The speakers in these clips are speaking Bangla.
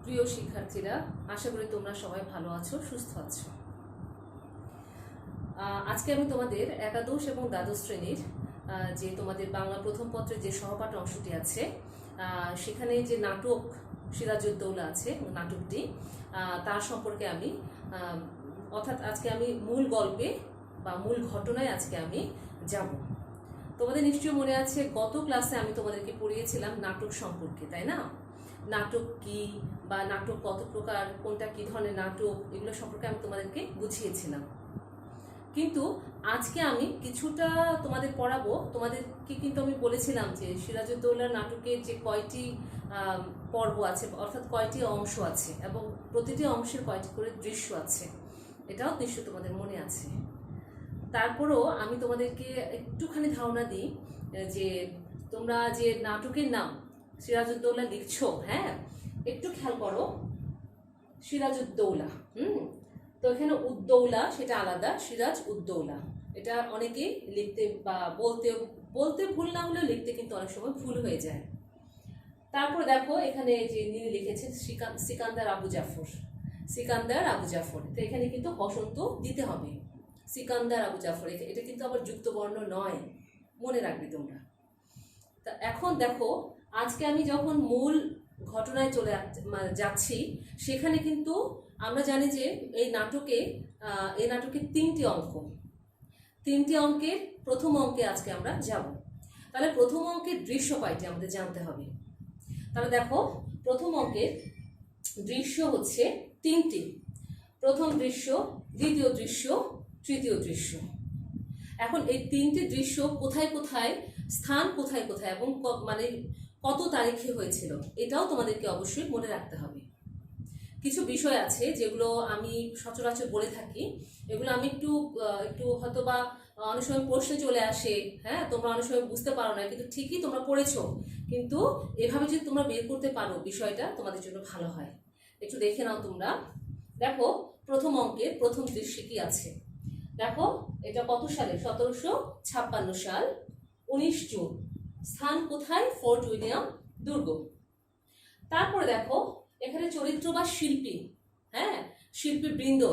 প্রিয় শিক্ষার্থীরা, আশা করি তোমরা সবাই ভালো আছো, সুস্থ আছো। আজকে আমি তোমাদের একাদশ এবং দ্বাদশ শ্রেণীর যে তোমাদের বাংলা প্রথম পত্রের যে সহপাঠ অংশটি আছে, সেখানে যে নাটক সিরাজউদ্দৌলা আছে, নাটকটি তার সম্পর্কে আমি অর্থাৎ আজকে আমি মূল গল্পে বা মূল ঘটনায় আজকে আমি যাব। তোমাদের নিশ্চয়ই মনে আছে, গত ক্লাসে আমি তোমাদেরকে পড়িয়েছিলাম নাটক সম্পর্কে, তাই না? নাটক কি বা নাটক কত প্রকার, কোনটা কি ধরনের নাটক, এগুলো সম্পর্কে আমি তোমাদেরকে বুঝিয়েছিলাম। কিন্তু আজকে আমি কিছুটা তোমাদের পড়াবো। তোমাদেরকে কিন্তু আমি বলেছিলাম যে সিরাজউদ্দৌলার নাটকের যে কয়টি পর্ব আছে, অর্থাৎ কয়টি অংশ আছে এবং প্রতিটি অংশের কয়টি করে দৃশ্য আছে, এটাও নিশ্চয় তোমাদের মনে আছে। তারপরও আমি তোমাদেরকে একটুখানি ধারণা দিই যে তোমরা যে নাটকের নাম সিরাজউদ্দৌলা লিখছো, হ্যাঁ, একটু খেয়াল করো। সিরাজউদ্দৌলা, তো এখানে উদ্দৌলা সেটা আলাদা, সিরাজ উদ্দৌলা, এটা অনেকে লিখতে বা বলতে ভুল না হলেও লিখতে কিন্তু অনেক সময় ভুল হয়ে যায়। তারপর দেখো এখানে যে যিনি লিখেছেন সিকান্দার আবু জাফর, সিকান্দার আবু জাফর, তো এখানে কিন্তু বসন্ত দিতে হবে। সিকান্দার আবু জাফর, এটা কিন্তু আবার যুক্ত বর্ণ নয়, মনে রাখবে তোমরা। তা এখন দেখো, আজকে আমি যখন মূল ঘটনায় চলে যাচ্ছি, সেখানে কিন্তু আমরা জানি যে এই নাটকে তিনটি অঙ্কের প্রথম অঙ্কে আজকে আমরা যাব। তাহলে প্রথম অঙ্কের দৃশ্য কয়টি আমাদের জানতে হবে। তাহলে দেখো, প্রথম অঙ্কের দৃশ্য হচ্ছে তিনটি। প্রথম দৃশ্য, দ্বিতীয় দৃশ্য, তৃতীয় দৃশ্য। এখন এই তিনটি দৃশ্য কোথায় কোথায়, স্থান কোথায় কোথায় এবং মানে কত তারিখে হয়েছিল, এটাও তোমাদেরকে অবশ্যই মনে রাখতে হবে। কিছু বিষয় আছে যেগুলো আমি সচরাচর বলে থাকি, এগুলো আমি একটু হয়তো বা অনেক সময় প্রশ্নে চলে আসে, হ্যাঁ, তোমরা অনেক সময় বুঝতে পারো না, কিন্তু ঠিকই তোমরা পড়েছো, কিন্তু এভাবে যদি তোমরা বের করতে পারো বিষয়টা তোমাদের জন্য ভালো হয়। একটু দেখে নাও তোমরা। দেখো প্রথম অঙ্কের প্রথম দৃশ্যে কি আছে। দেখো এটা কত সালে, 1756 সাল, 19 জুন। স্থান কোথায়? ফোর্ট উইলিয়াম দুর্গ। তারপরে দেখো এখানে চরিত্র বা শিল্পী, হ্যাঁ, শিল্পীবৃন্দ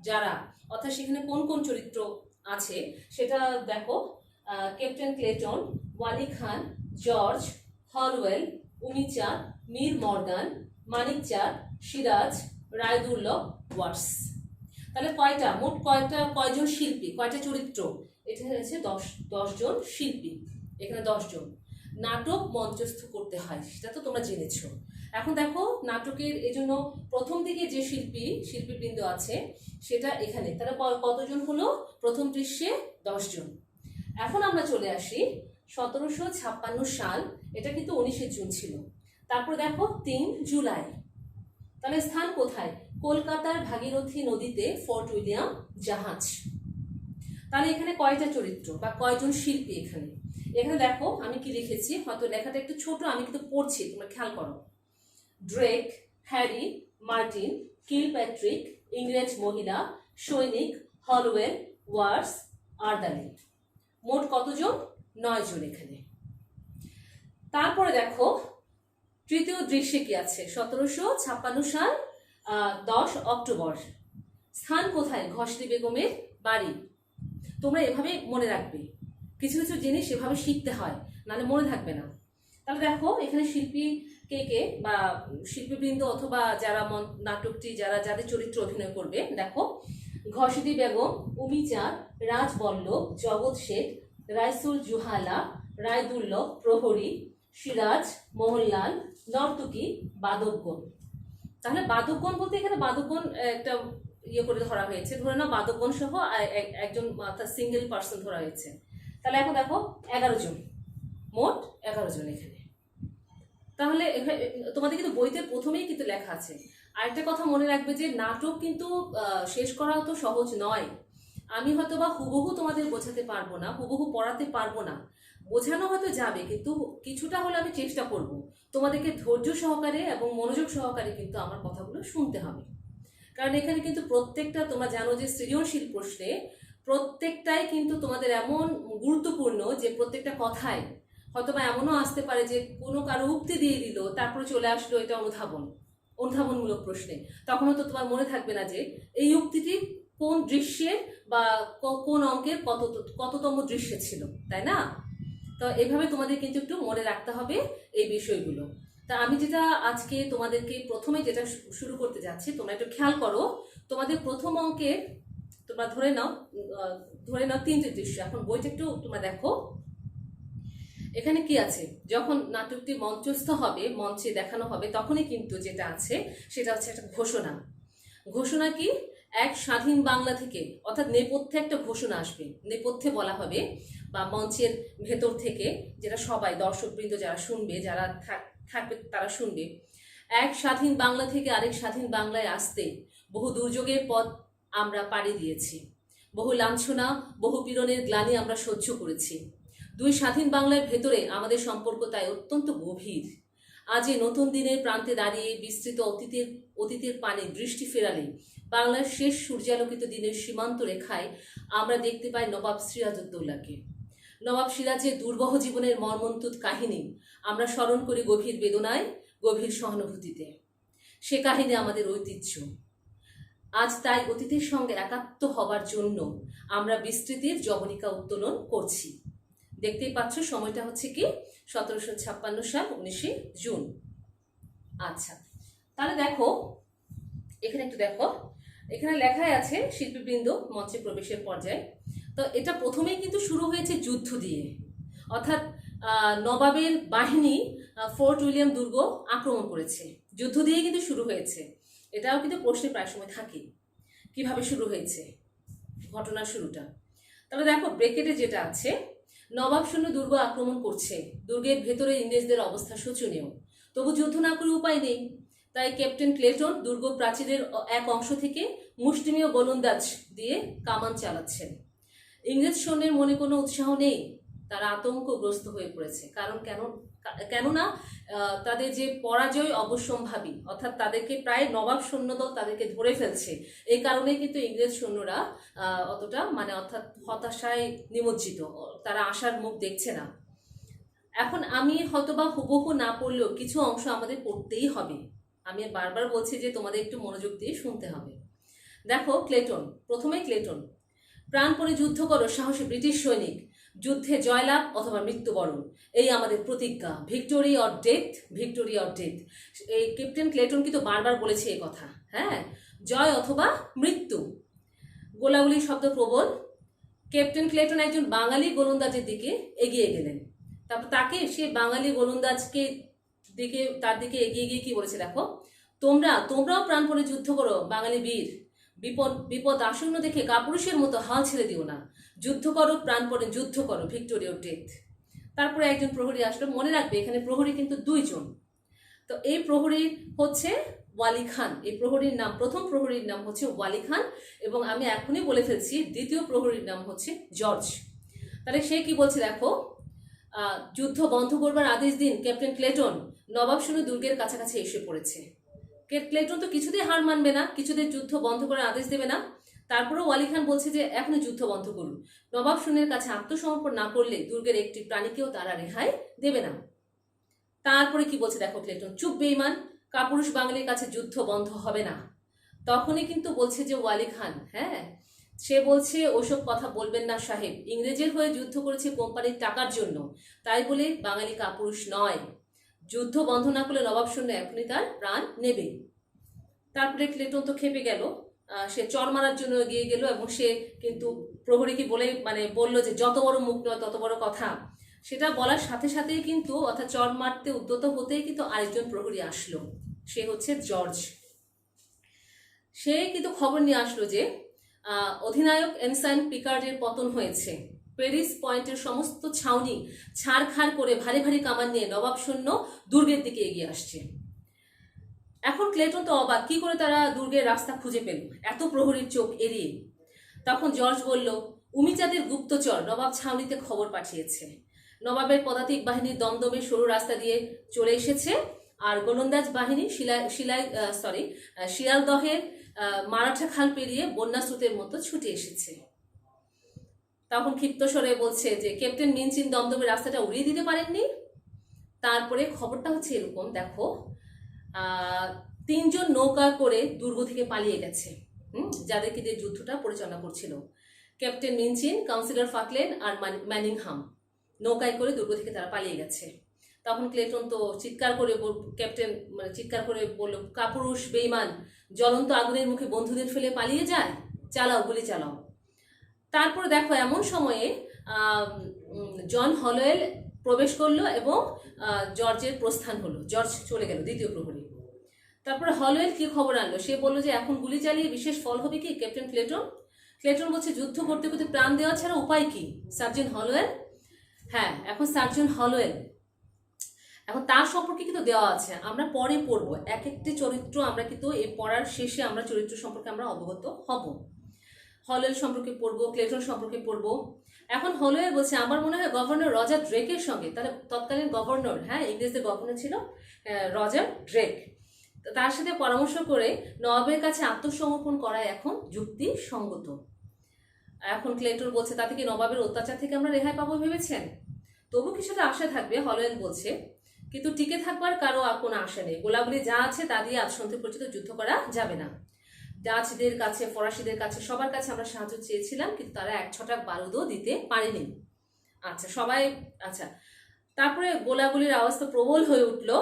যারা, অর্থাৎ সেখানে কোন কোন চরিত্র আছে সেটা দেখো। Captain Clayton, Wali Khan, George, Holwell, Umichand, Mir Morgan, Manik Chand, Siraj, রায়দুল্লভ, ওয়াটস। তাহলে মোট কয়জন শিল্পী, কয়টা চরিত্র? এটা হচ্ছে 10 জন শিল্পী, এখানে 10 জন। নাটক মঞ্চস্থ করতে হয়, সেটা তো তোমরা জেনেছো। এখন দেখো নাটকের এজন্য প্রথম দিকে যে শিল্পীবৃন্দ আছে সেটা এখানে, তাহলে কতজন হলো? প্রথম দৃশ্যে 10 জন। এখন আমরা চলে আসি 1756 সাল, এটা কিন্তু 19 জুন ছিল। তারপর দেখো 3 জুলাই, তাহলে স্থান কোথায়? কলকাতার ভাগীরথী নদীতে ফোর্ট উইলিয়াম জাহাজ। তাহলে এখানে কয়টা চরিত্র বা কয়জন শিল্পী? এখানে দেখো আমি কি লিখেছি, হয়তো লেখাটা একটু ছোট, আমি কিন্তু পড়ছি, তোমরা খেয়াল করো। ড্রেক, হ্যারি, মার্টিন, কিলপ্যাট্রিক, ইংরেজ মহিলা, সৈনিক, হলওয়েল, ওয়াটস, আর্দালি। মোট কতজন? 9 জন এখানে। তারপরে দেখো তৃতীয় দৃশ্যে কি আছে। 1756 সাল, 10 অক্টোবর। স্থান কোথায়? ঘসলি বেগমের বাড়ি। তোমরা এভাবে মনে রাখবে, কিছু কিছু জিনিস এভাবে শিখতে হয়, নাহলে মনে থাকবে না। তাহলে দেখো এখানে শিল্পী কে বা শিল্পীবৃন্দ অথবা যারা নাটকটি যাদের চরিত্র অভিনয় করবে, দেখো ঘসলি বেগম, উমিচাঁদ, রাজবল্লভ, জগৎ শেখ, রাইসুল জুহালা, রায়দুল্লভ, প্রহরী, সিরাজ, মোহনলাল, নর্তকী, বাদকগণ। তাহলে বাদকগণ বলতে এখানে বাদকগণ একটা করে ধরা হয়েছে, ধরে নাও বাদকগণ সহ একজন সিঙ্গেল পার্সন ধরা হয়েছে। তাহলে এখন দেখো 11 জন, মোট 11 জন এখানে। তাহলে তোমাদের কিন্তু বইতে প্রথমেই কিন্তু লেখা আছে। আরেকটা কথা মনে রাখবে যে নাটক কিন্তু শেষ করাও তো সহজ নয়। আমি হয়তো বা হুবহু তোমাদের বোঝাতে পারবো না, হুবহু পড়াতে পারবো না, বোঝানো হয়তো যাবে, কিন্তু কিছুটা হলে আমি চেষ্টা করব। তোমাদেরকে ধৈর্য সহকারে এবং মনোযোগ সহকারে কিন্তু আমার কথাগুলো শুনতে হবে, কারণ এখানে কিন্তু প্রত্যেকটা, তোমরা জানো যে সৃজনশীল প্রশ্নে প্রত্যেকটাই কিন্তু তোমাদের এমন গুরুত্বপূর্ণ যে প্রত্যেকটা কথায় হয়তো বা এমনও আসতে পারে যে কোনো কারো উক্তি দিয়ে দিল, তারপরে চলে আসলো এটা অনুধাবন। অনুধাবনমূলক প্রশ্নে, তখন তো তোমার মনে থাকবে না যে এই উক্তিটি কোন দৃশ্যের বা কোন অঙ্কের কততম দৃশ্যে ছিল, তাই না? তো এভাবে তোমাদের কিন্তু একটু মনে রাখতে হবে এই বিষয়গুলো। তা আমি যেটা আজকে তোমাদেরকে প্রথমে যেটা শুরু করতে যাচ্ছি, তোমরা একটু খেয়াল করো। তোমাদের প্রথম অঙ্কের তোমরা ধরে নাও তিনটে দৃশ্য। এখন বইটা একটু তোমরা দেখো, এখানে কি আছে? যখন নাটকটি মঞ্চস্থ হবে, মঞ্চে দেখানো হবে, তখনই কিন্তু যেটা আছে সেটা হচ্ছে একটা ঘোষণা। ঘোষণা কি? এক স্বাধীন বাংলা থেকে, অর্থাৎ নেপথ্যে একটা ঘোষণা আসবে, নেপথ্যে বলা হবে বা মঞ্চের ভেতর থেকে, যেটা সবাই দর্শকবৃন্দ যারা শুনবে, যারা থাকবে তারা শুনবে। এক স্বাধীন বাংলা থেকে আরেক স্বাধীন বাংলায় আসতে বহু দুর্যোগের পথ আমরা পাড়ি দিয়েছি, বহু লাঞ্ছনা, বহু পীড়নের গ্লানি আমরা সহ্য করেছি। দুই স্বাধীন বাংলার ভেতরে আমাদের সম্পর্ক তাই অত্যন্ত গভীর। আজ এই নতুন দিনের প্রান্তে দাঁড়িয়ে বিস্তৃত অতীতের পানে দৃষ্টি ফেরালে বাংলার শেষ সূর্যালোকিত দিনের সীমান্ত রেখায় আমরা দেখতে পাই নবাব সিরাজউদ্দৌলাকে। নবাব সিরাজের দুর্বহ জীবনের মর্মন্তুদ কাহিনী আমরা স্মরণ করি গভীর বেদনায়, গভীর সহানুভূতিতে। সে কাহিনী আমাদের ঐতিহ্য। আজ তাই অতীতের সঙ্গে একাত্ম হবার জন্য আমরা বিস্তৃতির জবনিকা উত্তোলন করছি। দেখতেই পাচ্ছ, সময়টা হচ্ছে কি 1756 সাল 19 জুন। আচ্ছা, তাহলে দেখো, এখানে একটু দেখো, এখানে লেখাই আছে শিল্পীবৃন্দ মঞ্চে প্রবেশের পর্যায়ে। তো এটা প্রথমেই কিন্তু শুরু হয়েছে যুদ্ধ দিয়ে, অর্থাৎ নবাবের বাহিনী ফোর্ট উইলিয়াম দুর্গ আক্রমণ করেছে, যুদ্ধ দিয়ে কিন্তু শুরু হয়েছে। এটাও কিন্তু প্রশ্নে প্রায় সময় থাকে, কিভাবে শুরু হয়েছে ঘটনার শুরুটা। তাহলে দেখো, ব্রেকেটে যেটা আছে, নবাব সৈন্য দুর্গ আক্রমণ করছে, দুর্গের ভেতরে ইংরেজদের অবস্থা শোচনীয়, তবু যুদ্ধ না করে উপায় নেই। তাই ক্যাপ্টেন ক্লেটন দুর্গ প্রাচীরের এক অংশ থেকে মুষ্টিমেয় গোলন্দাজ দিয়ে কামান চালাচ্ছেন। ইংরেজ সৈন্যের মনে কোনো উৎসাহ নেই, তারা আতঙ্কগ্রস্ত হয়ে পড়েছে। কেননা তাদের যে পরাজয় অবশ্যম্ভাবী, অর্থাৎ তাদেরকে প্রায় নবাব সৈন্যদল তাদেরকে ধরে ফেলছে। এই কারণে কিন্তু ইংরেজ সৈন্যরা অতটা অর্থাৎ হতাশায় নিমজ্জিত, তারা আশার মুখ দেখছে না। এখন আমি হয়তোবা হুবহু না পড়লেও কিছু অংশ আমাদের পড়তেই হবে। আমি বারবার বলছি যে তোমাদের একটু মনোযোগ দিয়ে শুনতে হবে। দেখো, ক্লেটন, প্রথমে ক্লেটন, প্রাণপণে যুদ্ধ করো সাহসী ব্রিটিশ সৈনিক, যুদ্ধে জয়লাভ অথবা মৃত্যুবরণ, এই আমাদের প্রতিজ্ঞা। Victory or death, victory or death. এই ক্যাপ্টেন ক্লেটন কিন্তু বারবার বলেছে এই কথা। হ্যাঁ, জয় অথবা মৃত্যু। গোলাগুলি শব্দ প্রবল। ক্যাপ্টেন ক্লেটন একজন বাঙালি গোলন্দাজের দিকে এগিয়ে গেলেন। তারপর তাকে, সে বাঙালি গোলন্দাজকে তার দিকে এগিয়ে গিয়ে কি বলেছে দেখো, তোমরাও প্রাণপণে যুদ্ধ করো বাঙালি বীর, বিপদ আসন্ন দেখে কাপুরুষের মতো হাল ছেড়ে দিও না, যুদ্ধ করো, প্রাণপণে যুদ্ধ করো, ভিক্টোরি অর ডেথ। তারপরে একজন প্রহরী আসলো। মনে রাখবে, এখানে প্রহরী কিন্তু দুইজন। তো এই প্রহরী হচ্ছে ওয়ালি খান। এই প্রহরীর নাম, প্রথম প্রহরীর নাম হচ্ছে ওয়ালি খান, এবং আমি এখনই বলে ফেলছি দ্বিতীয় প্রহরীর নাম হচ্ছে জর্জ। তাহলে সে কি বলছে দেখো, যুদ্ধ বন্ধ করবার আদেশ দিন ক্যাপ্টেন ক্লেটন, নবাব সৈন্য দুর্গের কাছাকাছি এসে পড়েছে। ক্লেটন তো কিছুতেই হার মানবে না, কিছুতেই যুদ্ধ বন্ধ করার আদেশ দেবে না। তারপরেও ওয়ালি খান বলছে যে এখনই যুদ্ধ বন্ধ করুন, নবাব সৈন্যের কাছে আত্মসমর্পণ না করলে দুর্গের একটি প্রাণীকেও তারা রেহাই দেবে না। তারপরে কি বলছে দেখো ক্লেটন, চুপ বেঈমান, কাপুরুষ বাঙালির কাছে যুদ্ধ বন্ধ হবে না। তখনই কিন্তু বলছে যে ওয়ালি খান, হ্যাঁ, সে বলছে ওসব কথা বলবেন না সাহেব, ইংরেজের হয়ে যুদ্ধ করেছে কোম্পানির টাকার জন্য, তাই বলে বাঙালি কাপুরুষ নয়। যুদ্ধ বন্ধ না করলে নবাব সৈন্য এখনই তার প্রাণ নেবে। তারপরে ক্লেটন তো খেপে গেল, সে চর মারার জন্য এগিয়ে গেল, এবং সে কিন্তু প্রহরীকে বলল যে যত বড় মুখ নয় তত বড় কথা। সেটা বলার সাথে সাথেই কিন্তু, অর্থাৎ চর মারতে উদ্যত হতেই কিন্তু আরেকজন প্রহরী আসলো, সে হচ্ছে জর্জ। সে কিন্তু খবর নিয়ে আসলো যে অধিনায়ক এনসাইন পিকার্ডের পতন হয়েছে। প্যারিস পয়েন্টের সমস্ত ছাউনি ছাড়খাড় করে ভারী ভারী কামান নিয়ে নবাব সৈন্য দুর্গের দিকে এগিয়ে আসছে। এখন ক্লেটন তো অবাক, কি করে তারা দুর্গের রাস্তা খুঁজে পেল এত প্রহরীর চোখ এড়িয়ে। তখন জর্জ বলল, উমিচাঁদের গুপ্তচর নবাব ছাউনিতে খবর পাঠিয়েছে, নবাবের পদাতিক বাহিনী দমদমে সরু রাস্তা দিয়ে চলে এসেছে, আর গোলন্দাজ বাহিনী শিয়ালদহের মারাঠা খাল পেরিয়ে বন্যা স্রোতের মতো ছুটে এসেছে। তখন ক্ষিপ্ত স্বরে বলছে যে ক্যাপ্টেন মিনচিন দমদমের রাস্তাটা উড়িয়ে দিতে পারেননি। তারপরে খবরটা হচ্ছে এরকম, দেখো, 3জন নৌকা করে দুর্গ থেকে পালিয়ে গেছে, যাদেরকে দিয়ে যুদ্ধটা পরিচালনা করছিল। ক্যাপ্টেন মিনচিন, কাউন্সিলর ফাকলেন আর ম্যানিংহাম নৌকায় করে দুর্গ থেকে তারা পালিয়ে গেছে। তখন ক্লেটন তো চিৎকার করে ক্যাপ্টেন মানে চিৎকার করে বলল, কাপুরুষ বেঈমান, জ্বলন্ত আগুনের মুখে বন্ধুদের ফেলে পালিয়ে যায়, চালাও গুলি চালাও। তারপর দেখো এমন সময়ে জন হলওয়েল প্রবেশ করলো এবং জর্জের প্রস্থান হলো, জর্জ চলে গেল দ্বিতীয় প্রহরী। তারপরে হলওয়েল কি খবর আনলো, সে বললো যে এখন গুলি চালিয়ে বিশেষ ফল হবে কি ক্যাপ্টেন ক্লেটন বলছে যুদ্ধ করতে করতে প্রাণ দেওয়া ছাড়া উপায় কি সার্জেন্ট হলওয়েল। হ্যাঁ, এখন সার্জেন্ট হলওয়েল, এখন তার সম্পর্কে কিন্তু দেওয়া আছে, আমরা পরে পড়বো এক একটি চরিত্র, আমরা কিন্তু এই পড়ার শেষে আমরা চরিত্র সম্পর্কে আমরা অবগত হব। হলওয়েল সম্পর্কে পড়বো, ক্লেটন সম্পর্কে পড়বো। এখন হলওয়েল বলছে আমার মনে হয় গভর্নর রজার ড্রেকের সঙ্গে, তাহলে তৎকালীন গভর্নর, হ্যাঁ ইংরেজদের গভর্নর ছিল রজার ড্রেক, তার সাথে পরামর্শ করে নবাবের কাছে আত্মসমর্পণ করা এখন যুক্তিসঙ্গত। এখন ক্লেটন বলছে তাতে কি নবাবের অত্যাচার থেকে আমরা রেহাই পাবো ভেবেছেন? তবু কিছুটা আশা থাকবে, হলওয়েল বলছে, কিন্তু টিকে থাকবার কারো আর কোনো আশা নেই। গোলাগুলি যা আছে তা দিয়ে আজ সন্ধে পর্যন্ত যুদ্ধ করা যাবে না। ডাচদের কাছে, ফরাসিদের কাছে, সবার কাছে আমরা সাহায্য চেয়েছিলাম, কিন্তু তারা এক ছটাক বারুদও দিতে পারেনি। আচ্ছা সবাই, আচ্ছা তারপরে গোলাগুলির আওয়াজ তো প্রবল হয়ে উঠলো।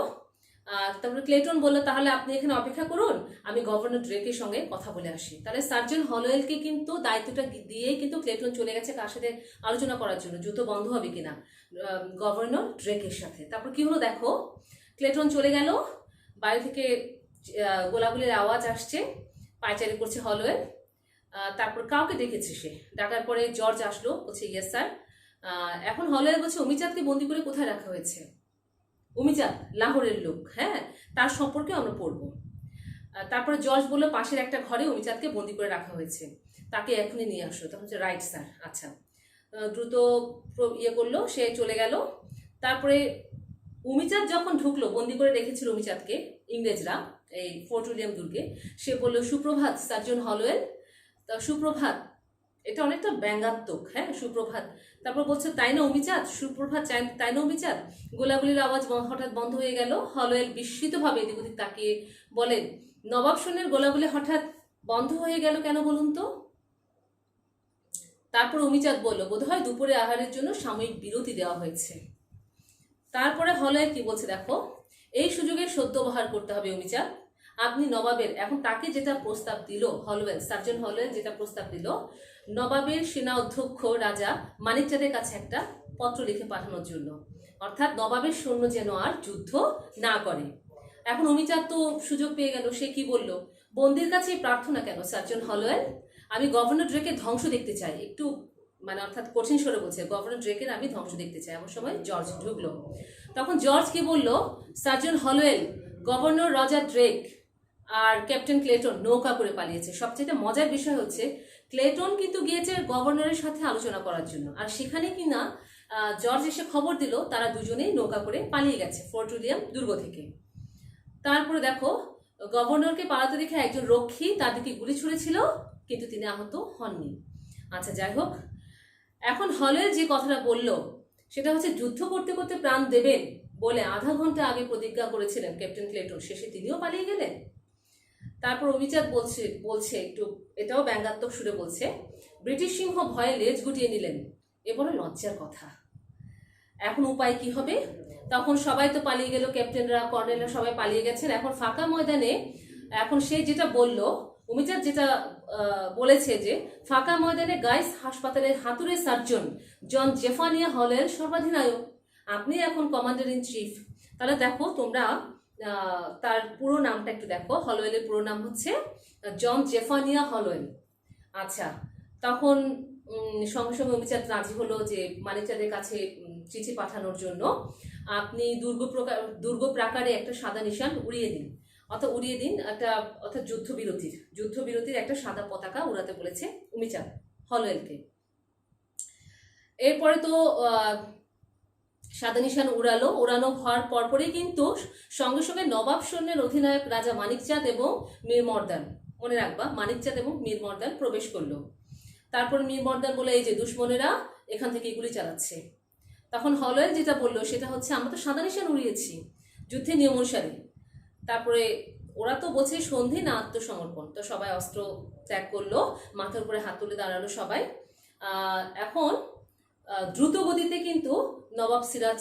তারপরে ক্লেটন বললো তাহলে আপনি এখানে অপেক্ষা করুন, আমি গভর্নর ড্রেকের সঙ্গে কথা বলে আসি। তাহলে সার্জেন্ট হলওয়েলকে কিন্তু দায়িত্বটা দিয়ে কিন্তু ক্লেটন চলে গেছে কার সাথে আলোচনা করার জন্য, যুদ্ধ বন্ধ হবে কিনা গভর্নর ড্রেকের সাথে। তারপর কি হলো দেখো, ক্লেটন চলে গেল, বাইরে থেকে গোলাগুলির আওয়াজ আসছে, পায়চারি করছে হলওয়েল। তারপর কাউকে ডেকেছে, সে ডাকার পরে জর্জ আসলো, বলছে ইয়েস স্যার। এখন হলওয়েল বলছে অমিচাঁদকে বন্দি করে কোথায় রাখা হয়েছে? অমিচাঁদ লাহোরের লোক, হ্যাঁ, তার সম্পর্কে আমরা পড়বো। তারপরে জর্জ বললো পাশের একটা ঘরে অমিচাঁদকে বন্দি করে রাখা হয়েছে, তাকে এখনই নিয়ে আসলো। তখন হচ্ছে রাইট স্যার। আচ্ছা, দ্রুত ইয়ে করলো, সে চলে গেল। তারপরে অমিচাঁদ যখন ঢুকলো, বন্দি করে রেখেছিল অমিচাঁদকে ইংরেজরা এই ফোর্ট উইলিয়াম দুর্গে, সে বললো সুপ্রভাত সার্জেন্ট হলওয়েল। তা সুপ্রভাত, এটা অনেকটা ব্যঙ্গাত্মক, হ্যাঁ সুপ্রভাত। তারপর বলছে তাই না অমিচাঁদ, সুপ্রভাত তাই না অমিচাঁদ। গোলাগুলির আওয়াজ হঠাৎ বন্ধ হয়ে গেল। হলওয়েল বিস্মিতভাবে এদিক ওদিক তাকিয়ে বলেন, নবাব সৈন্যের গোলাগুলি হঠাৎ বন্ধ হয়ে গেল কেন বলুন তো? তারপর অমিচাঁদ বলল বোধহয় দুপুরে আহারের জন্য সাময়িক বিরতি দেওয়া হয়েছে। তারপরে হলওয়েল কি বলছে দেখো, এই সুযোগের সদ্ব্যবহার করতে হবে অমিচাঁদ। আপনি নবাবের, এখন তাকে যেটা প্রস্তাব দিল হলওয়েল, সার্জেন্ট হলওয়েল যেটা প্রস্তাব দিল, নবাবের সেনা অধ্যক্ষ রাজা মানিকচাঁদের কাছে একটা পত্র লিখে পাঠানোর জন্য, অর্থাৎ নবাবের সৈন্য যেন আর যুদ্ধ না করে। এখন অমিচাঁদ তো সুযোগ পেয়ে গেল, সে কি বলল, বন্দির কাছে প্রার্থনা কেন সার্জেন্ট হলওয়েল, আমি গভর্নর ড্রেকের ধ্বংস দেখতে চাই। একটু মানে অর্থাৎ কঠিন স্বরে বলছে, গভর্নর ড্রেকের আমি ধ্বংস দেখতে চাই। এমন সময় জর্জ ঢুকলো। তখন জর্জ কি বলল, sergeant Holwell, governor Roger Drake আর ক্যাপ্টেন ক্লেটন নৌকা করে পালিয়েছে। সবচেয়ে মজার বিষয় হচ্ছে ক্লেটন কিন্তু গিয়েছে গভর্নরের সাথে আলোচনা করার জন্য, আর সেখানে কিনা জর্জ এসে খবর দিল তারা দুজনেই নৌকা করে পালিয়ে গেছে ফোর্ট উইলিয়াম দুর্গ থেকে। তারপরে দেখো, গভর্নরকে পালাতে দেখে একজন রক্ষী তার দিকে গুলি ছুঁড়েছিল, কিন্তু তিনি আহত হননি। আচ্ছা যাই হোক, এখন হলওয়েল যে কথাটা বলল সেটা হচ্ছে যুদ্ধ করতে করতে প্রাণ দেবেন বলে আধা ঘন্টা আগে প্রতিজ্ঞা করেছিলেন ক্যাপ্টেন ক্লেটন, শেষে তিনিও পালিয়ে গেলেন। তারপর অমিচাঁদ বলছে একটু এটাও ব্যঙ্গাত্মক সুরে বলছে, ব্রিটিশ সিংহ ভয়ে লেজ গুটিয়ে নিলেন, এ বড় লজ্জার কথা। এখন উপায় কি হবে? তখন সবাই তো পালিয়ে গেল, ক্যাপ্টেনরা কর্নেলরা সবাই পালিয়ে গেছেন। এখন ফাঁকা ময়দানে, এখন সে যেটা বলল, অমিচাঁদ যেটা বলেছে যে ফাঁকা ময়দানে গাইস হাসপাতালের হাতুড়ে সার্জন জন জেফানিয়া হলের সর্বাধিনায়ক, আপনি এখন কমান্ডার ইন চিফ। তাহলে দেখো তোমরা তার পুরো নামটা একটু দেখো, হলওয়েলের পুরো নাম হচ্ছে জন জেফানিয়া হলওয়েল। আচ্ছা, তখন সঙ্গে সঙ্গে অমিচাঁদ রাজি হলো যে মানিকচাঁদের কাছে চিঠি পাঠানোর জন্য, আপনি দুর্গ প্রাকারে একটা সাদা নিশান উড়িয়ে দিন, অর্থাৎ যুদ্ধবিরতির একটা সাদা পতাকা উড়াতে বলেছে অমিচাঁদ হলওয়েলকে। এরপরে তো সাদা নিশান উড়ানো হওয়ার পরপরই কিন্তু সঙ্গে সঙ্গে নবাব সৈন্যের অধিনায়ক রাজা মানিকচাঁদ এবং মীর মর্দান, মনে রাখবা মানিকচাঁদ এবং মীর মর্দান প্রবেশ করলো। তারপর মীর মর্দান বলে এই যে দুশ্মনেরা এখান থেকে গুলি চালাচ্ছে। তখন হলওয়েল যেটা বললো সেটা হচ্ছে আমরা তো সাদা নিশান উড়িয়েছি যুদ্ধের নিয়ম অনুসারে। তারপরে ওরা তো বলছে সন্ধি না আত্মসমর্পণ, তো সবাই অস্ত্র ত্যাগ করলো, মাথার উপরে হাত তুলে দাঁড়ালো সবাই। এখন দ্রুত গতিতে কিন্তু নবাব সিরাজ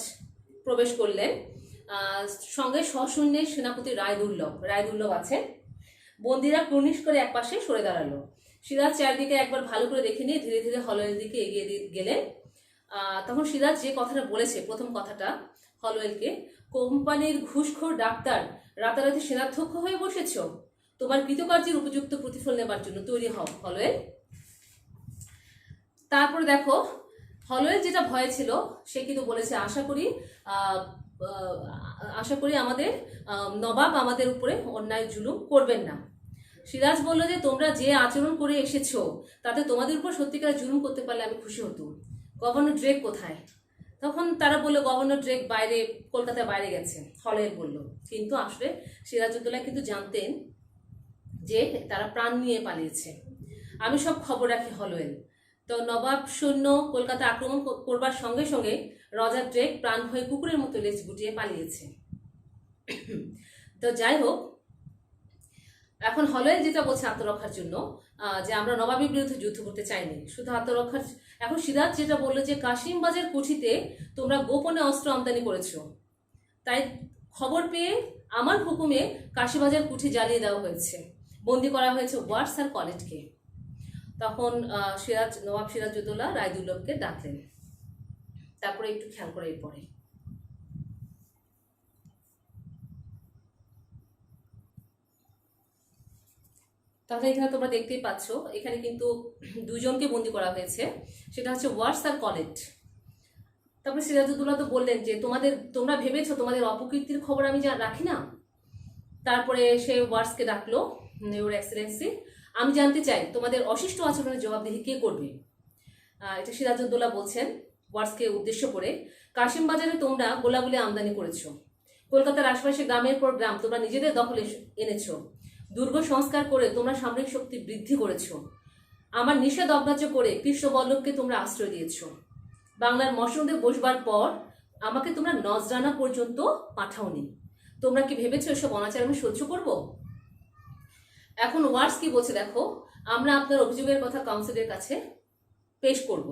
প্রবেশ করলেন, সঙ্গে সশূন্যে সেনাপতি রায়দুর্লভ আছেন। বন্দিরা কুর্নিশ করে একপাশে সরে দাঁড়ালো। সিরাজ চারদিকে একবার ভালো করে দেখে নিয়ে ধীরে ধীরে হলওয়ের দিকে এগিয়ে গেলেন। তখন সিরাজ যে কথাটা বলেছে, প্রথম কথাটা হলওয়েলকে, কোম্পানির ঘুষখোর ডাক্তার, রাতারাতি সেনাধ্যক্ষ হয়ে বসেছ, তোমার কৃতকার্যের উপযুক্ত প্রতিফল নেবার জন্য তৈরি হও হলওয়েল। তারপরে দেখো হলওয়েল যেটা ভয় ছিল সে কিন্তু বলেছে, আশা করি আমাদের নবাব আমাদের উপরে অন্যায় জুলুম করবেন না। সিরাজ বলল যে তোমরা যে আচরণ করে এসেছো তাতে তোমাদের উপর সত্যিকার জুলুম করতে পারলে আমি খুশি হতো। গভর্নর ড্রেক কোথায়? তখন তারা বললো গভর্নর ড্রেক বাইরে, কলকাতার বাইরে গেছে, হলওয়েল বলল। কিন্তু আসলে সিরাজউদ্দৌলা কিন্তু জানতেন যে তারা প্রাণ নিয়ে পালিয়েছে। আমি সব খবর রাখি হলওয়েল। তো নবাব সৈন্য কলকাতা আক্রমণ করবার সঙ্গে সঙ্গে রজার ড্রেক প্রাণ হয়ে কুকুরের মতো লেজ গুটিয়ে পালিয়েছে। তো যাই হোক, এখন হলওয়েল যেটা বলছে আত্মরক্ষার জন্য, যে আমরা নবাবের বিরুদ্ধে যুদ্ধ করতে চাইনি, শুধু আত্মরক্ষার। এখন সিরাজ যেটা বললো যে কাশিম বাজার কুঠিতে তোমরা গোপনে অস্ত্র আমদানি করেছো, তাই খবর পেয়ে আমার হুকুমে কাশিবাজার কুঠি জ্বালিয়ে দেওয়া হয়েছে, বন্দি করা হয়েছে ওয়াটস আর কলেটকে। তখন নবাব সিরাজউদ্দৌলা রায়দুর্লভকে ডাকলেন। তারপরে একটু খেয়াল করে এরপরে তাহলে এখানে তোমরা দেখতেই পাচ্ছ, এখানে কিন্তু দুজনকে বন্দি করা হয়েছে, সেটা হচ্ছে ওয়াটস আর কলেট। তারপরে সিরাজউদ্দৌলা তো বললেন যে তোমরা ভেবেছো তোমাদের অপকীর্তির খবর আমি রাখি না। তারপরে সে ওয়াটসকে ডাকলো, ইউর এক্সেলেন্সি, আমি জানতে চাই তোমাদের অশিষ্ট আচরণের জবাবদিহি কে করবে। এটা সিরাজউদ্দৌলা বলছেন ওয়াটসকে উদ্দেশ্য করে, কাশিম বাজারে তোমরা গোলাগুলি আমদানি করেছো, কলকাতার আশপাশে গ্রামের পর গ্রাম তোমরা নিজেদের দখলে এনেছো, দুর্গ সংস্কার করে তোমরা সামরিক শক্তি বৃদ্ধি করেছো, আমার নিষেধ অগ্রাহ্য করে কৃষ্ণবল্লভকে তোমরা আশ্রয় দিয়েছো, বাংলার মসনদে বসবার পর আমাকে তোমরা নজরানা পর্যন্ত পাঠাওনি। তোমরা কি ভেবেছো এসব অনাচার আমি সহ্য করব? এখন ওয়াটস কি বলছে দেখো, আমরা আপনার অভিযোগের কথা কাউন্সিলের কাছে পেশ করব।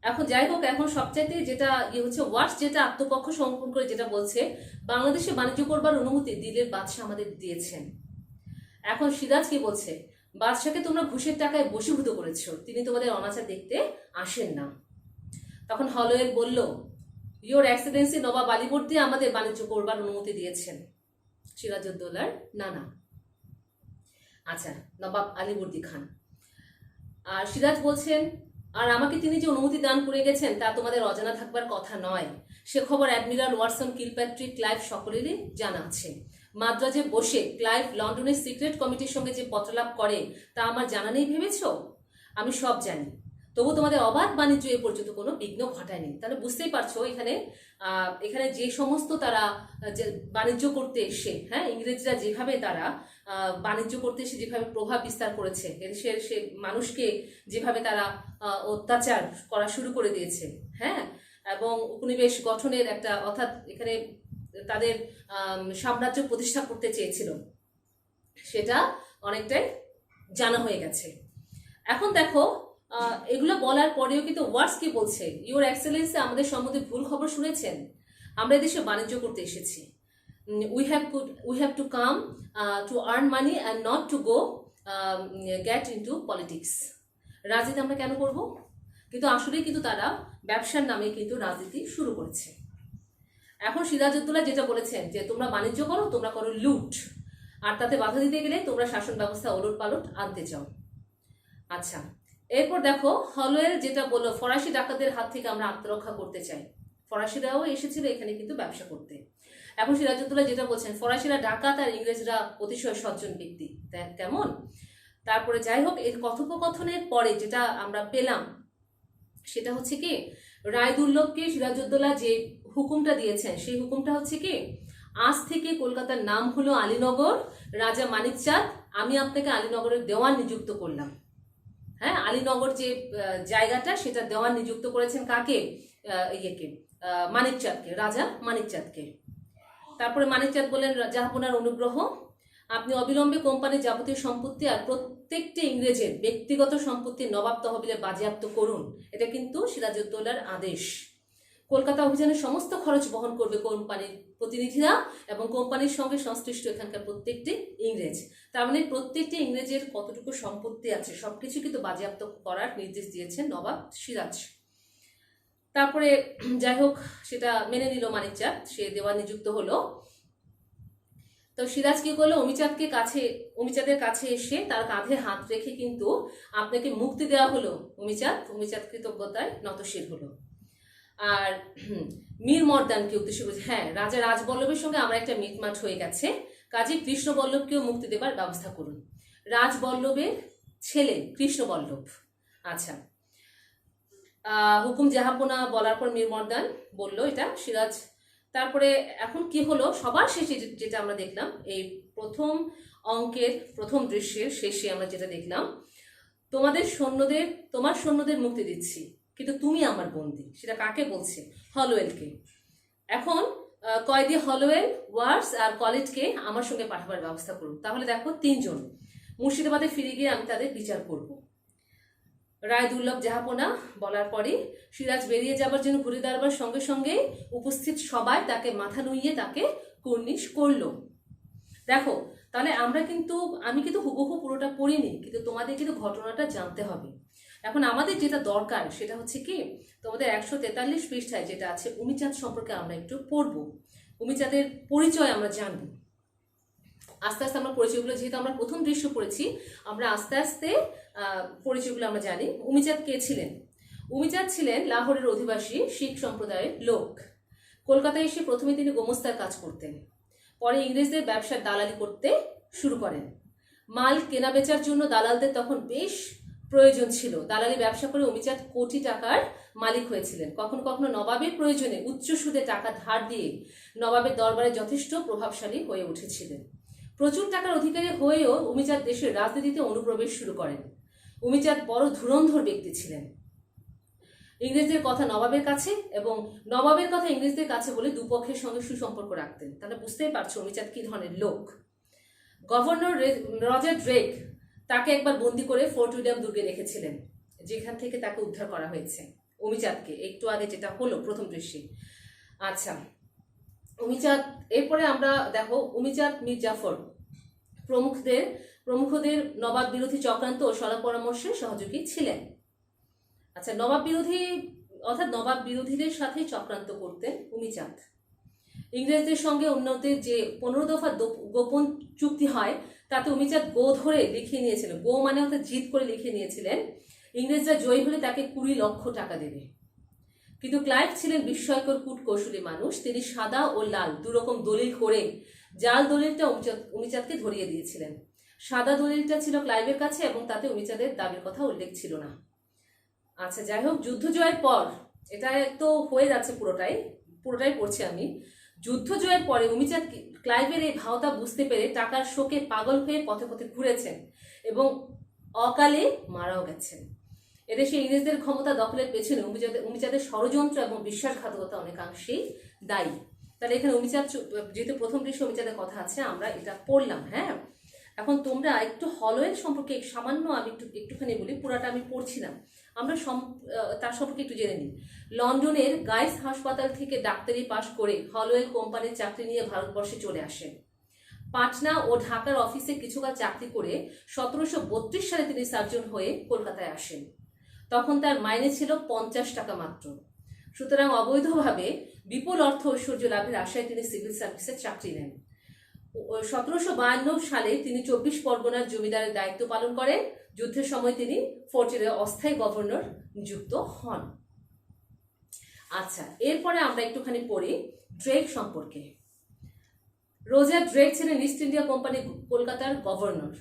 এখন যাই হোক, এখন সবচাইতে যেটা হচ্ছে ওয়াটস যেটা আত্মপক্ষ সমর্পণ করে যেটা বলছে, বাংলাদেশে বাণিজ্য করবার অনুমতি দিল্লির বাদশাহ আমাদের দিয়েছেন। এখন সিরাজ কি বলছে, বাদশাকে তোমরা ঘুষের টাকায় বশীভূত করেছো, তিনি তোমাদের অনাচার দেখতে আসেন না। তখন হলওয়েল বলল, ইয়োর এক্সেলেন্সি নবাব আলীবর্দী আমাদের বাণিজ্য করবার অনুমতি দিয়েছেন। সিরাজউদ্দৌলার নানা, আচ্ছা, নবাব আলীবর্দী খান। আর সিরাজ বলছেন, আর আমাকে তিনি যে অনুমতি দান করে গেছেন তা তোমাদের অজানা থাকবার কথা নয়, সে খবর অ্যাডমিরাল ওয়াটসন, কিলপ্যাট্রিক, ক্লাইভ সকলেরই জানা আছে। মাদ্রাজে বসে ক্লাইভ লন্ডনের সিক্রেট কমিটির সঙ্গে যে পত্রলাভ করে তা আমার জানা নেই ভেবেছ? আমি সব জানি, তবু তোমাদের অবাধ বাণিজ্য এ পর্যন্ত কোনো বিঘ্ন ঘটায়নি। তাহলে বুঝতেই পারছো এখানে যে সমস্ত তারা বাণিজ্য করতে এসে, হ্যাঁ, ইংরেজরা যেভাবে তারা বাণিজ্য করতে এসে যেভাবে প্রভাব বিস্তার করেছে, এদেশের সে মানুষকে যেভাবে তারা অত্যাচার করা শুরু করে দিয়েছে, হ্যাঁ, এবং উপনিবেশ গঠনের একটা, অর্থাৎ এখানে তাদের সাম্রাজ্য প্রতিষ্ঠা করতে চেয়েছিল, সেটা অনেকটাই জানা হয়ে গেছে। এখন দেখো, এগুলো বলার পরেও কিন্তু ওয়াটস কি বলছে, ইউর এক্সেলেন্সি আমাদের সম্বন্ধে ভুল খবর শুনেছেন, আমরা এদেশে বাণিজ্য করতে এসেছি, we have to come to earn money and not to go get into politics. রাজনীতি আমরা কেন করব? কিন্তু আসলে কিন্তু তারা ব্যবসার নামে কিন্তু রাজনীতি শুরু করেছে। এখন সিরাজউদ্দৌলা যেটা বলেছেন যে তোমরা বাণিজ্য করো, তোমরা করো লুট, আর তাতে বাধা দিতে গেলে তোমরা শাসন ব্যবস্থা ওলট পালট আনতে চাও। আচ্ছা, এরপর দেখো হলওয়েল যেটা বললো, ফরাসি ডাকাতদের হাত থেকে আমরা আত্মরক্ষা করতে চাই। ফরাসিরাও এসেছিল এখানে কিন্তু ব্যবসা করতে। এখন সিরাজউদ্দৌলা যেটা বলছেন, ফরাসিরা ডাকাত আর ইংরেজরা অতিশয় সজ্জন ব্যক্তি, কেমন? তারপরে যাই হোক, এর কথোপকথনের পরে যেটা আমরা পেলাম সেটা হচ্ছে কি, রায়দুর্লভকে সিরাজউদ্দৌলা যে হুকুমটা দিয়েছেন সেই হুকুমটা হচ্ছে কি, আজ থেকে কলকাতার নাম হলো আলীনগর, রাজা মানিকচাঁদ, আমি আপনাকে আলীনগরের দেওয়ান নিযুক্ত করলাম। হ্যাঁ, আলীনগর যে জায়গাটা সেটা দেওয়ান নিযুক্ত করেছেন কাকে? মানিকচাঁদকে, রাজা মানিকচাঁদকে। তারপরে মানিকচাঁদ বললেন, জাহাপনার অনুগ্রহ, আপনি অবিলম্বে কোম্পানির যাবতীয় সম্পত্তি আর প্রত্যেকটি ইংরেজের ব্যক্তিগত সম্পত্তি নবাব তহবিলে বাজেয়াপ্ত করুন। এটা কিন্তু সিরাজউদ্দৌলার আদেশ। কলকাতা অভিযানের সমস্ত খরচ বহন করবে কোম্পানির প্রতিনিধিরা এবং কোম্পানির সঙ্গে সংশ্লিষ্ট এখানকার প্রত্যেকটি ইংরেজ। তার মানে প্রত্যেকটি ইংরেজের কতটুকু সম্পত্তি আছে সবকিছু কিন্তু বাজেয়াপ্ত করার নির্দেশ দিয়েছেন নবাব সিরাজ। তারপরে যাই হোক সেটা মেনে নিল মানিক চাঁদ, সে দেওয়ান নিযুক্ত হলো। তো সিরাজ কি করলো, অমিচাঁদের কাছে এসে তার কাঁধে হাত রেখে কিন্তু আপনাকে মুক্তি দেওয়া হলো। অমিচাঁদ কৃতজ্ঞতায় নতশির হলো। আর মীর মর্দানকে উদ্দেশ্য করে, হ্যাঁ রাজা রাজবল্লভের সঙ্গে আমার একটা মিটমাট হয়ে গেছে, কাজে কৃষ্ণবল্লভকেও মুক্তি দেবার ব্যবস্থা করুন। রাজবল্লভের ছেলে কৃষ্ণবল্লভ। আচ্ছা, হুকুম জাহাপনা বলার পর মীর মর্দান বলল এটা সিরাজ। তারপরে এখন কি হলো, সবার শেষে যেটা আমরা দেখলাম, এই প্রথম অঙ্কের প্রথম দৃশ্যের শেষে আমরা যেটা দেখলাম, তোমার সৈন্যদের মুক্তি দিচ্ছি, কিন্তু তুমি আমার বন্দী। সেটা কাকে বলছে? হলওয়েলকে। এখন কয়েদি হলওয়েল, ওয়ার্স আর কলেজকে আমার সঙ্গে পাঠাবার ব্যবস্থা করুন। তাহলে দেখো 3 জন মুর্শিদাবাদে ফিরে গিয়ে আমি তাদের বিচার করব। রায় দুর্লভ জাহাপনা বলার পরে সিরাজ বেরিয়ে যাবার জন্য ঘুরে দাঁড়াবার সঙ্গে সঙ্গে উপস্থিত সবাই তাকে মাথা নুইয়ে তাকে কুর্নিশ করলো। দেখো তাহলে আমি কিন্তু হুবহু পুরোটা পড়িনি, কিন্তু তোমাদের কিন্তু ঘটনাটা জানতে হবে। এখন আমাদের যেটা দরকার সেটা হচ্ছে কি, তোমাদের 143 পৃষ্ঠায় যেটা আছে উমিচাঁদ সম্পর্কে আমরা একটু পড়বো, উমিচাঁদের পরিচয় আমরা জানবো। আস্তে আস্তে আমরা পরিচয়গুলো, যেহেতু আমরা প্রথম দৃশ্য পড়েছি, আমরা আস্তে আস্তে পরিচয়গুলো আমরা জানি। উমিচাঁদ কে ছিলেন? উমিচাঁদ ছিলেন লাহোরের অধিবাসী শিখ সম্প্রদায়ের লোক। কলকাতায় এসে প্রথমে তিনি গোমস্তার কাজ করতেন, পরে ইংরেজদের ব্যবসার দালালি করতে শুরু করেন। মাল কেনা বেচার জন্য দালালদের তখন বেশ প্রয়োজন ছিল। দালালি ব্যবসা করে উমিচাঁদ কোটি টাকার মালিক হয়েছিলেন। কখনো কখনো নবাবের প্রয়োজনে উচ্চ সুদে টাকা ধার দিয়ে নবাবের দরবারে যথেষ্ট প্রভাবশালী হয়ে উঠেছিলেন। প্রচুর টাকার অধিকারী হয়েও উমিচাঁদ দেশের রাজনীতিতে অনুপ্রবেশ শুরু করেন। উমিচাঁদ বড় ধুরন্ধর ব্যক্তি ছিলেন। ইংরেজদের কথা নবাবের কাছে এবং নবাবের কথা ইংরেজদের কাছে বলে দুপক্ষের সঙ্গে সুসম্পর্ক রাখতেন। তাহলে বুঝতেই পারছো উমিচাঁদ কি ধরনের লোক। গভর্নর রজার ড্রেক তাকে একবার বন্দি করে ফোর্ট উইলিয়াম দুর্গে রেখেছিলেন, যেখান থেকে তাকে উদ্ধার করা হয়েছে উমিচাঁদকে, একটু আগে যেটা হলো প্রথম দৃশ্যে। আচ্ছা, উমিচাঁদ, এরপরে আমরা দেখো উমিচাঁদ, মীর জাফর প্রমুখদের নবাব বিরোধী চক্রান্ত ও সলা পরামর্শে সহযোগী ছিলেন। আচ্ছা, নবাব বিরোধীদের সাথে চক্রান্ত করতেন উমিচাঁদ। ইংরেজদের সঙ্গে উন্নতির যে 15 দফা গোপন চুক্তি হয় তাতে উমিচাঁদ গো ধরে লিখিয়ে নিয়েছিলেন, গো মানে অর্থাৎ জিত করে লিখিয়ে নিয়েছিলেন ইংরেজরা জয়ী হলে তাকে 20 লক্ষ টাকা দেবে। কিন্তু ক্লাইভ ছিলেন বিস্ময়কর কূটকৌশলী মানুষ। তিনি সাদা ও লাল দুরকম দলিল করে জাল দলিলটা উমিচাঁদকে ধরিয়ে দিয়েছিলেন। সাদা দলিলটা ছিল ক্লাইভের কাছে এবং তাতে উমিচাঁদের দাবির কথা উল্লেখ ছিল না। আচ্ছা, যাই হোক, যুদ্ধ জয়ের পর, এটা তো হয়ে যাচ্ছে পুরোটাই পড়ছি আমি। যুদ্ধ জয়ের পরে উমিচাঁদ ক্লাইভের এই ভাওতা বুঝতে পেরে টাকার শোকে পাগল হয়ে পথে পথে ঘুরেছেন এবং অকালে মারাও গেছেন। এদেশে ইংরেজদের ক্ষমতা দখলের পেছনে উমিচাঁদের ষড়যন্ত্র এবং বিশ্বাসঘাতকতা অনেকাংশেই দায়ী। তাহলে এখানে উমিচাঁদ, যেহেতু প্রথম দৃশ্যে উমিচাঁদের কথা আছে, আমরা এটা পড়লাম। হ্যাঁ, এখন তোমরা একটু হলওয়েল সম্পর্কে সামান্য আমি একটুখানি বলি, পুরাটা আমি পড়ছি না, আমরা তার সম্পর্কে একটু জেনে নিই। লন্ডনের গাইস হাসপাতাল থেকে ডাক্তারি পাশ করে হলওয়েল কোম্পানির চাকরি নিয়ে ভারতবর্ষে চলে আসেন। পাটনা ও ঢাকার অফিসে কিছুকাল চাকরি করে 1732 সালে তিনি সার্জন হয়ে কলকাতায় আসেন। তখন তার মাইনে ছিল 50 টাকা মাত্র। সুতরাং অবৈধভাবে বিপুল অর্থ ঐশ্বর্য লাভের আশায় তিনি সিভিল সার্ভিসের চাকরি নেন। 1752 সালে তিনি 24 পরগনার জমিদারের দায়িত্ব পালন করেন। যুদ্ধের সময় তিনি ফোর্টের অস্থায়ী গভর্নর নিযুক্ত হন। আচ্ছা, এরপরে আমরা একটুখানি পড়ি ড্রেক সম্পর্কে। রোজার ড্রেক ছিলেন ইস্ট ইন্ডিয়া কোম্পানি কলকাতার গভর্নর।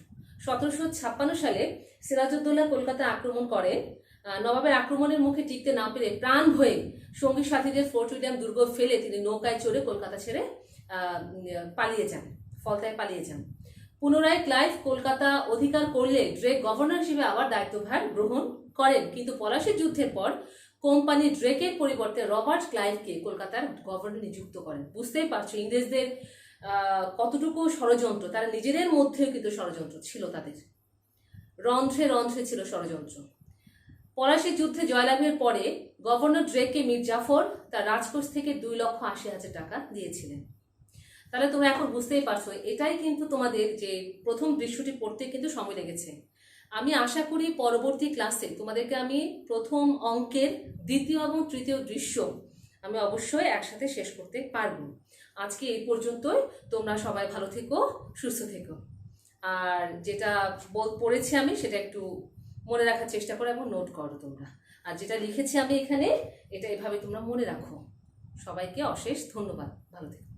1756 সালে সিরাজউদ্দৌলা কলকাতা আক্রমণ করেন। নবাবের আক্রমণের মুখে টিকতে না পেরে প্রাণ ভয়ে সঙ্গী সাথীদের ফোর্ট উইলিয়াম দুর্গ ফেলে তিনি নৌকায় চড়ে কলকাতা ছেড়ে ফলতায় পালিয়ে যান। পুনরায় ক্লাইভ কলকাতা অধিকার করলে ড্রেক গভর্নর হিসেবে আবার দায়িত্বভার গ্রহণ করেন, কিন্তু পলাশীর যুদ্ধের পর কোম্পানি ড্রেকের পরিবর্তে রবার্ট ক্লাইভকে কলকাতার গভর্নর নিযুক্ত করেন। বুঝতেই পারছো ইংরেজদের কতটুকু ষড়যন্ত্র, তারা নিজেদের মধ্যেও কিন্তু ষড়যন্ত্র ছিল তাদের, রন্ধ্রে রন্ধ্রে ছিল ষড়যন্ত্র। পলাশীর যুদ্ধে জয়লাভের পরে গভর্নর ড্রেককে মীর জাফর তার রাজকোষ থেকে 2,80,000 টাকা দিয়েছিলেন। তাহলে তোমরা এখন বুঝতেই পারছো, এটাই কিন্তু তোমাদের যে প্রথম দৃশ্যটি পড়তে কিন্তু সময় লেগেছে। আমি আশা করি পরবর্তী ক্লাসে তোমাদেরকে আমি প্রথম অঙ্কের দ্বিতীয় এবং তৃতীয় দৃশ্য আমি অবশ্যই একসাথে শেষ করতে পারবো। আজকে এই পর্যন্তই। তোমরা সবাই ভালো থেকো, সুস্থ থেকো। আর যেটা পড়েছি আমি সেটা একটু মনে রাখার চেষ্টা করো এবং নোট করো তোমরা। আর যেটা লিখেছি আমি এখানে, এটা এভাবে তোমরা মনে রাখো। সবাইকে অশেষ ধন্যবাদ, ভালো থেকো।